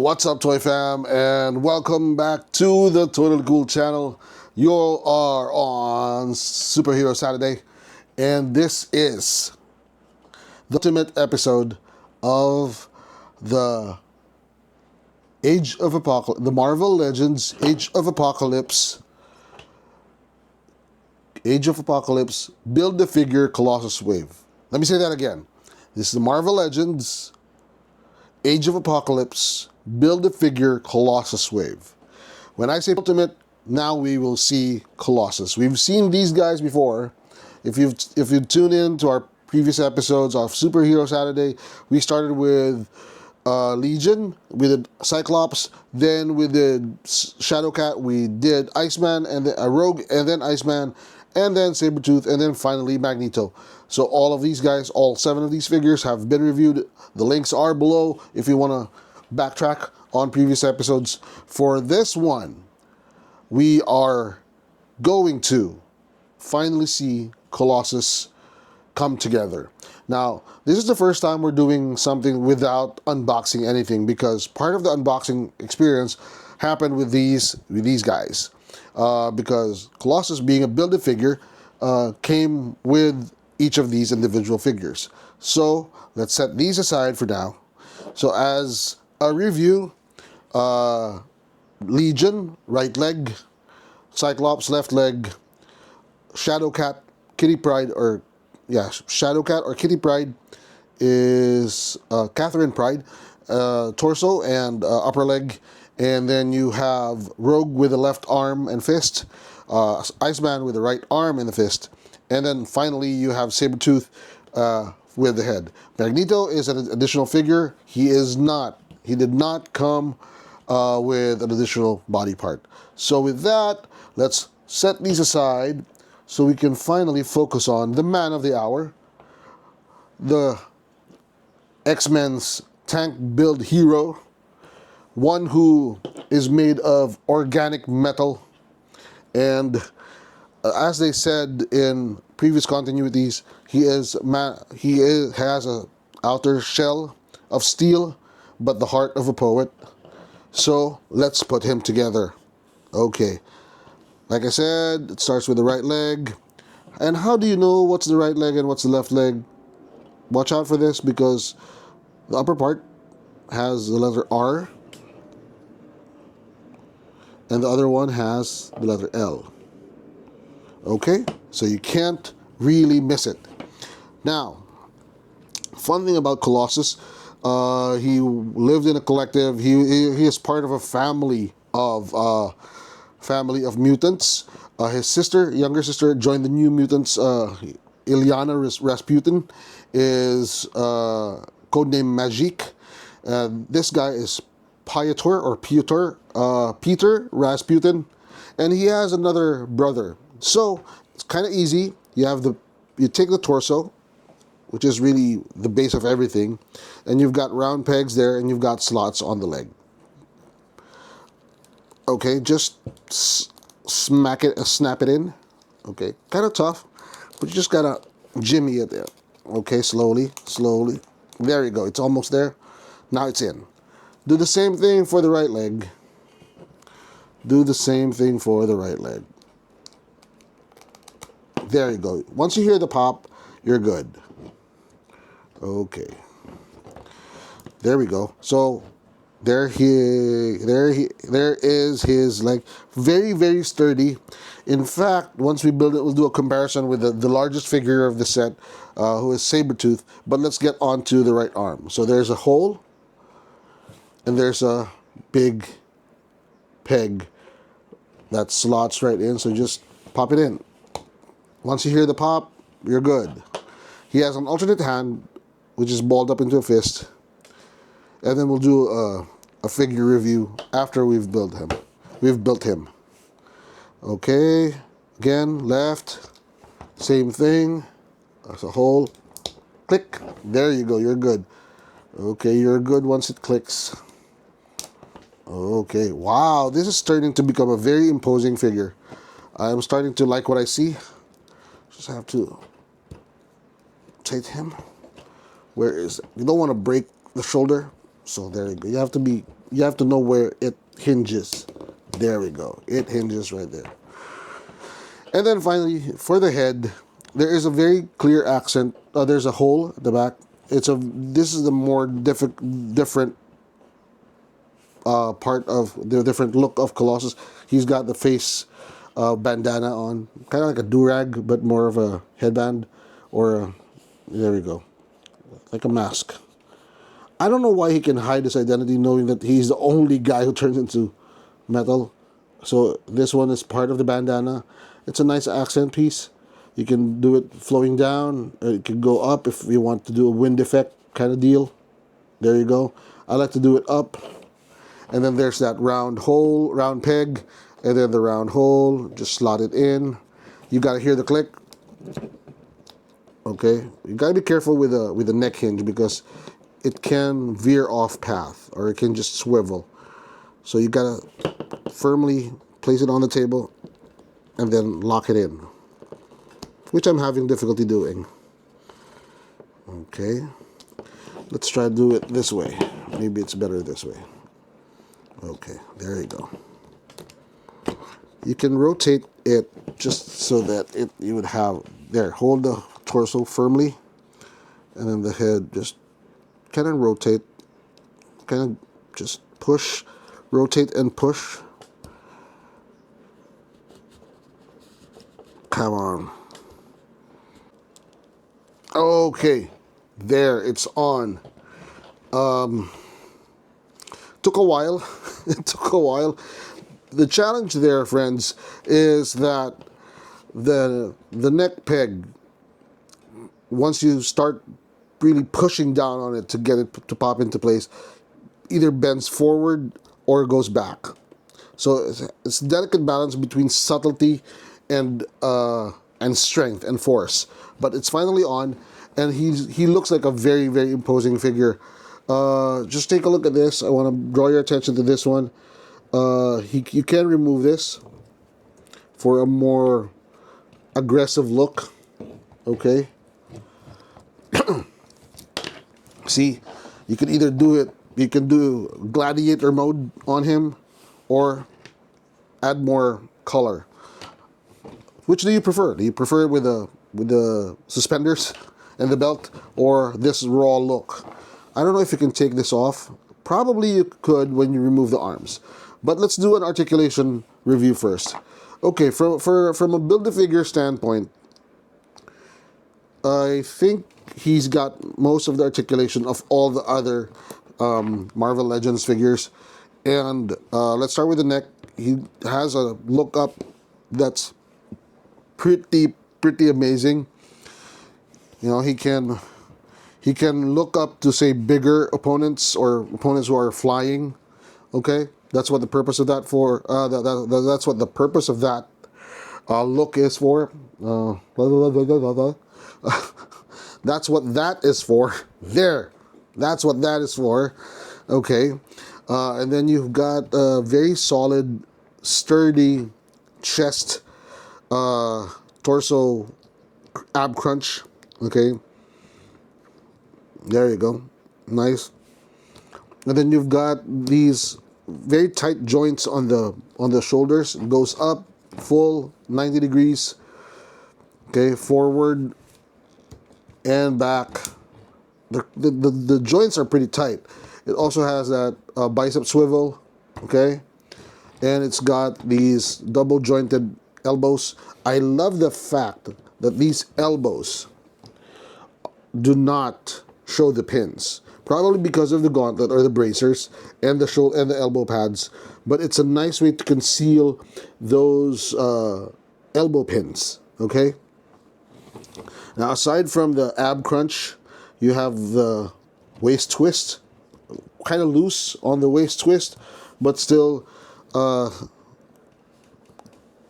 What's up, Toy Fam, and welcome back to the Totally Cool channel. You are on Superhero Saturday, and this is the ultimate episode of the the Marvel Legends Age of Apocalypse, Build the Figure Colossus Wave. Let me say that again. This is the Marvel Legends Age of Apocalypse, Build a Figure Colossus Wave. When I say ultimate, now we will see Colossus. We've seen these guys before. If you tune in to our previous episodes of Superhero Saturday, we started with Legion, we did Cyclops, then we did Shadowcat, we did Iceman, and then Rogue, and then Iceman, and then Sabretooth, and then finally Magneto. So all of these guys, all 7 of these figures have been reviewed. The links are below if you want to backtrack on previous episodes. For this one, we are going to finally see Colossus come together. Now, this is the first time we're doing something without unboxing anything, because part of the unboxing experience happened with these guys. Because Colossus, being a build-a figure, came with each of these individual figures. So let's set these aside for now. So as a review, Legion, right leg; Cyclops, left leg; Shadowcat, Kitty Pryde, Shadowcat or Kitty Pryde is Catherine Pryde, torso and upper leg. And then you have Rogue with the left arm and fist, Iceman with the right arm and the fist, and then finally you have Sabretooth with the head. Magneto is an additional figure. He did not come with an additional body part. So with that, let's set these aside so we can finally focus on the man of the hour, the X-Men's tank build hero, one who is made of organic metal, and as they said in previous continuities, he has an outer shell of steel, but the heart of a poet. So let's put him together. Okay, like I said, it starts with the right leg. And how do you know what's the right leg and what's the left leg? Watch out for this, because the upper part has the letter R, and the other one has the letter L. Okay, so you can't really miss it. Now, fun thing about Colossus, he lived in a collective. He is part of a family of mutants. His younger sister, joined the New Mutants. Ilyana Rasputin is codenamed Magique. This guy is Peter Rasputin, and he has another brother. So it's kind of easy. You take the torso, which is really the base of everything, and you've got round pegs there, and you've got slots on the leg. Okay, just snap it in. Okay, kind of tough, but you just gotta jimmy it there. Okay, slowly. There you go. It's almost there. Now it's in. Do the same thing for the right leg. There you go. Once you hear the pop, you're good. Okay. There we go. So there is his leg. Very, very sturdy. In fact, once we build it, we'll do a comparison with the largest figure of the set, who is Sabretooth. But let's get on to the right arm. So there's a hole, and there's a big peg that slots right in, so just pop it in. Once you hear the pop, you're good. He has an alternate hand, which is balled up into a fist, and then we'll do a figure review after we've built him. Okay, again, left, same thing. There's a hole, click, there you go, you're good. Okay, you're good once it clicks. Okay, wow, this is starting to become a very imposing figure. I'm starting to like what I see. Just have to take him. Where is it? You don't want to break the shoulder. So there you go. You have to know where it hinges. There we go. It hinges right there. And then finally, for the head, there is a very clear accent. There's a hole at the back. This is the more different part of the different look of Colossus. He's got the face bandana on, kind of like a do-rag, but more of a headband, there we go, like a mask. I don't know why he can hide his identity, knowing that he's the only guy who turns into metal. So this one is part of the bandana. It's a nice accent piece. You can do it flowing down, or it can go up if you want to do a wind effect kind of deal. There you go. I like to do it up. And then there's that round hole, round peg, and then the round hole, just slot it in. You gotta hear the click. Okay, you gotta be careful with the neck hinge, because it can veer off path, or it can just swivel. So you gotta firmly place it on the table and then lock it in, which I'm having difficulty doing. Okay, let's try to do it this way. Maybe it's better this way. Okay, there you go. You can rotate it just so that you would have, there, hold the torso firmly, and then the head just kind of rotate, kind of just push, rotate and push. Come on. Okay, there, it's on. Took a while. It took a while. The challenge there, friends, is that the neck peg, once you start really pushing down on it to get it to pop into place, either bends forward or goes back. So it's a delicate balance between subtlety and strength and force. But it's finally on, and he looks like a very, very imposing figure. Just take a look at this. I want to draw your attention to this one. You can remove this for a more aggressive look. Okay. See, you can either do it. You can do gladiator mode on him, or add more color. Which do you prefer? Do you prefer it with the suspenders and the belt, or this raw look? I don't know if you can take this off. Probably you could when you remove the arms. But let's do an articulation review first. Okay, from a build-a-figure standpoint, I think he's got most of the articulation of all the other Marvel Legends figures. And let's start with the neck. He has a look up that's pretty amazing. You know, he can look up to, say, bigger opponents, or opponents who are flying. Okay, that's what the purpose of that for. That's what the purpose of that look is for. That's what that is for. There, that's what that is for. Okay, and then you've got a very solid, sturdy chest, torso, ab crunch. Okay. There you go. Nice. And then you've got these very tight joints on the shoulders. It goes up full 90 degrees. Okay, forward and back. The joints are pretty tight. It also has that bicep swivel. Okay, and it's got these double jointed elbows. I love the fact that these elbows do not show the pins, probably because of the gauntlet or the bracers and the shoulder and the elbow pads, but it's a nice way to conceal those elbow pins. Okay, now aside from the ab crunch, you have the waist twist, kind of loose on the waist twist, but still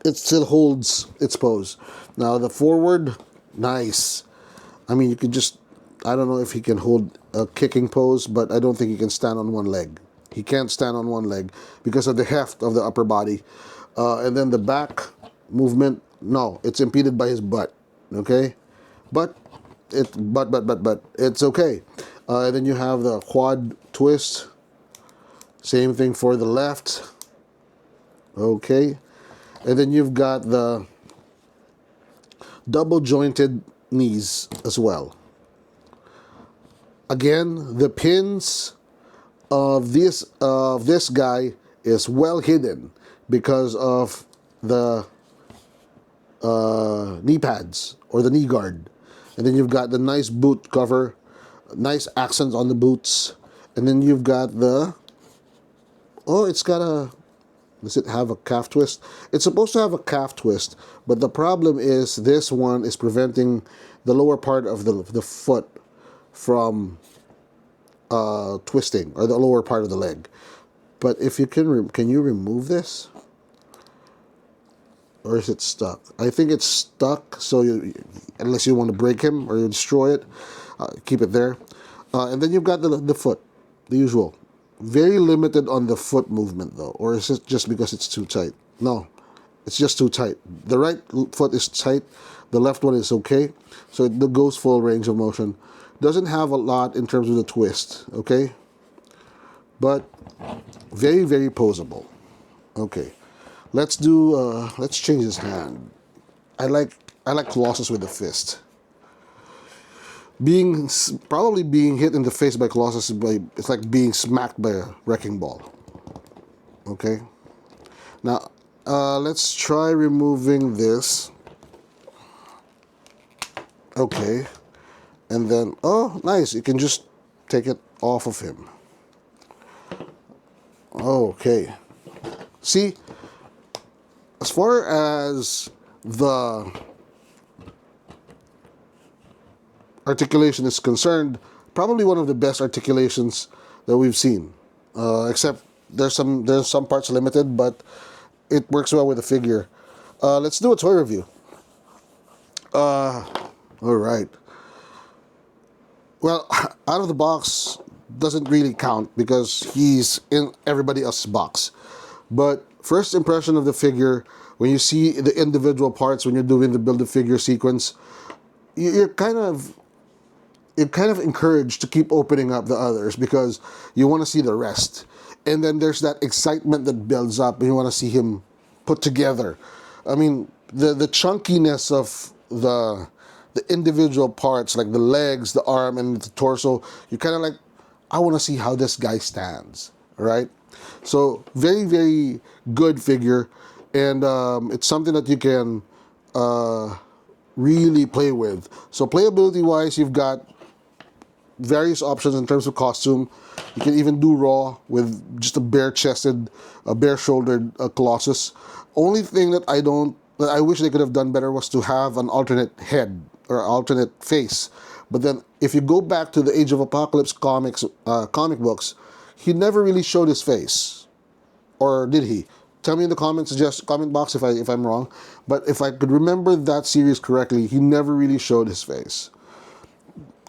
it still holds its pose. Now the forward, nice. I mean, you could just, I don't know if he can hold a kicking pose, but I don't think he can stand on one leg. He can't stand on one leg because of the heft of the upper body. And then the back movement, no, it's impeded by his butt. Okay, but it's okay. And then you have the quad twist. Same thing for the left. Okay. And then you've got the double jointed knees as well. Again, the pins of this guy is well hidden because of the knee pads or the knee guard. And then you've got the nice boot cover, nice accents on the boots. And then you've got the, oh, it's got a, does it have a calf twist? It's supposed to have a calf twist, but the problem is this one is preventing the lower part of the foot from twisting, or the lower part of the leg. But if you can you remove this? Or is it stuck? I think it's stuck, so unless you want to break him or you destroy it, keep it there. And then you've got the foot, the usual. Very limited on the foot movement though, or is it just because it's too tight? No, it's just too tight. The right foot is tight, the left one is okay, so it goes full range of motion. Doesn't have a lot in terms of the twist, okay? But very, very posable. Okay, let's change his hand. I like Colossus with the fist. Probably being hit in the face by Colossus it's like being smacked by a wrecking ball. Okay. Now, let's try removing this. Okay. And then, oh, nice. You can just take it off of him. Okay. See, as far as the articulation is concerned, probably one of the best articulations that we've seen. Except there's some parts limited, but it works well with the figure. Let's do a toy review. All right. Well, out of the box doesn't really count because he's in everybody else's box. But first impression of the figure, when you see the individual parts, when you're doing the build-a-figure sequence, you're kind of encouraged to keep opening up the others because you want to see the rest. And then there's that excitement that builds up and you want to see him put together. I mean, the chunkiness of the individual parts, like the legs, the arm, and the torso, you're kind of like, I want to see how this guy stands, right? So very, very good figure. And it's something that you can really play with. So playability-wise, you've got various options in terms of costume. You can even do raw with just a bare-chested, bare-shouldered Colossus. Only thing that I wish they could have done better was to have an alternate head or alternate face. But then, if you go back to the Age of Apocalypse comic books, he never really showed his face, or did he? Tell me in the comment box if I'm wrong. But if I could remember that series correctly, he never really showed his face.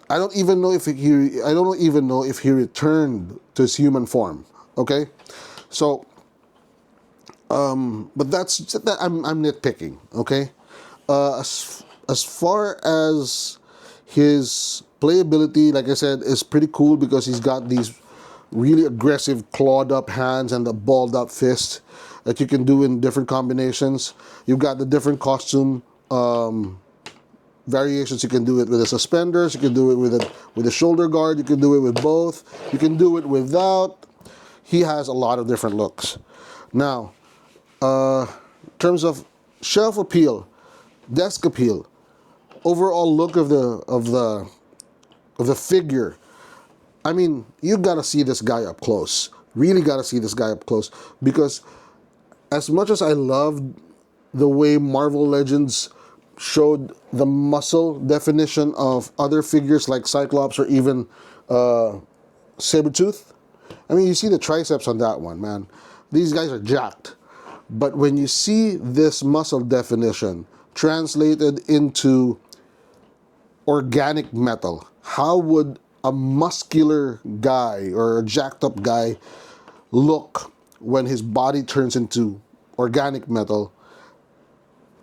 I don't even know if he returned to his human form. Okay, so but I'm nitpicking. Okay, as far as his playability, like I said, is pretty cool because he's got these really aggressive clawed up hands and the balled up fist that you can do in different combinations. You've got the different costume variations. You can do it with the suspenders, you can do it with a shoulder guard, you can do it with both, you can do it without. He has a lot of different looks. Now, in terms of shelf appeal, desk appeal, overall look of the figure, I mean, you gotta see this guy up close. Really gotta see this guy up close, because as much as I loved the way Marvel Legends showed the muscle definition of other figures like Cyclops or even Sabretooth, I mean, you see the triceps on that one, man. These guys are jacked. But when you see this muscle definition translated into organic metal, how would a muscular guy or a jacked up guy look when his body turns into organic metal?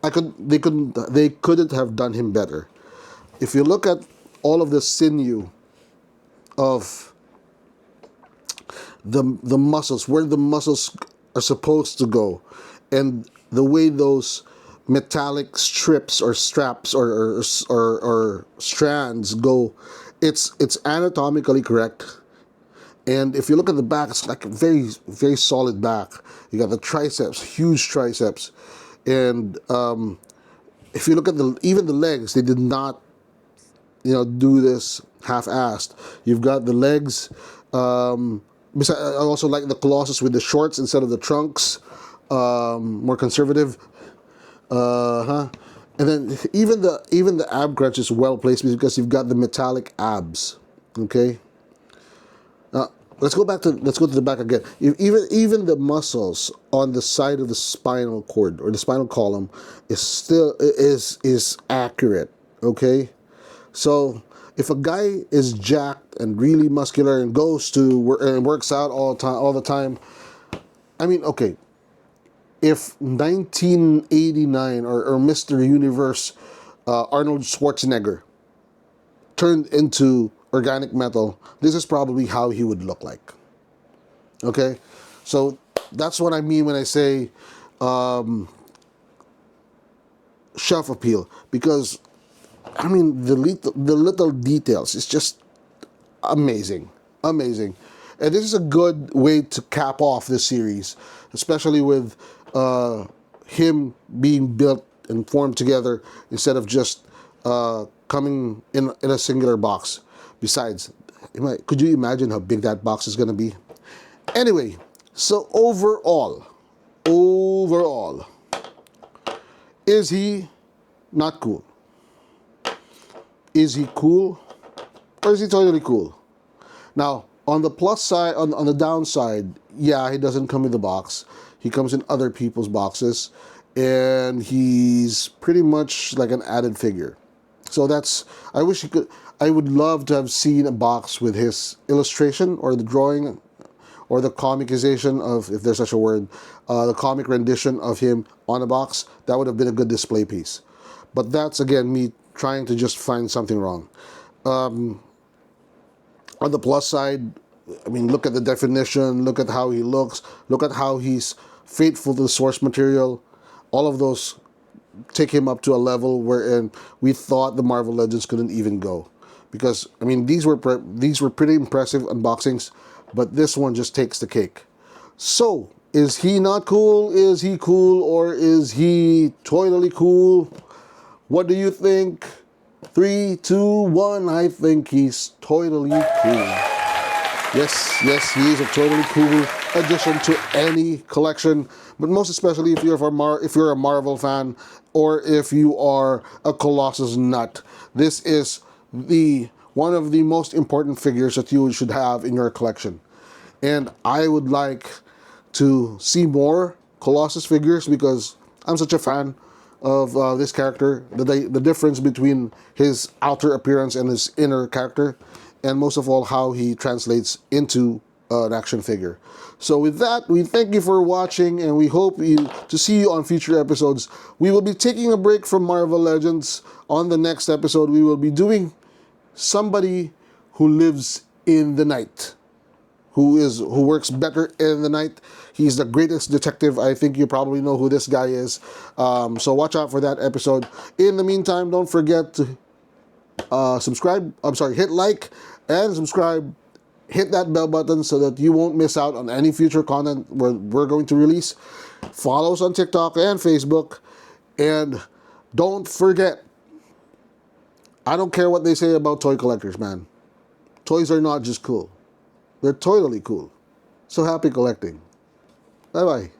They couldn't have done him better. If you look at all of the sinew of the muscles, where the muscles are supposed to go, and the way those metallic strips or straps or strands go, it's anatomically correct. And if you look at the back, it's like a very, very solid back. You got the triceps, huge triceps. And if you look at even the legs, they did not, do this half-assed. You've got the legs. I also like the Colossus with the shorts instead of the trunks. More conservative. And then even the ab crunch is well placed because you've got the metallic abs. Okay. Let's go to the back again. Even the muscles on the side of the spinal cord or the spinal column is accurate. Okay, so if a guy is jacked and really muscular and goes to work and works out all the time, I mean, okay, if 1989 or Mr. Universe Arnold Schwarzenegger turned into organic metal, this is probably how he would look like. Okay, so that's what I mean when I say shelf appeal, because I mean the little details is just amazing, amazing, and this is a good way to cap off this series, especially with him being built and formed together instead of just coming in a singular box. Besides, could you imagine how big that box is going to be? Anyway, so overall, is he not cool? Is he cool? Or is he totally cool? Now, on the plus side, on the downside, yeah, he doesn't come in the box. He comes in other people's boxes, and he's pretty much like an added figure. So I would love to have seen a box with his illustration or the drawing or the comicization of, if there's such a word, the comic rendition of him on a box. That would have been a good display piece. But that's, again, me trying to just find something wrong. On the plus side, I mean, look at the definition, look at how he looks, look at how he's faithful to the source material. All of those take him up to a level wherein we thought the Marvel Legends couldn't even go. Because, I mean, these were pretty impressive unboxings, but this one just takes the cake. So, is he not cool? Is he cool? Or is he totally cool? What do you think? 3, 2, 1. I think he's totally cool. Yes, he is a totally cool addition to any collection, but most especially if you're a Marvel fan or if you are a Colossus nut. This is one of the most important figures that you should have in your collection. And I would like to see more Colossus figures because I'm such a fan of this character, the difference between his outer appearance and his inner character, and most of all, how he translates into an action figure. So with that, we thank you for watching, and we hope to see you on future episodes. We will be taking a break from Marvel Legends. On the next episode, we will be doing somebody who lives in the night, who works better in the night. He's the greatest detective. I think you probably know who this guy is. So watch out for that episode. In the meantime, don't forget to hit like and subscribe. Hit that bell button so that you won't miss out on any future content we're going to release. Follow us on TikTok and Facebook. And don't forget, I don't care what they say about toy collectors, man. Toys are not just cool. They're totally cool. So happy collecting. Bye-bye.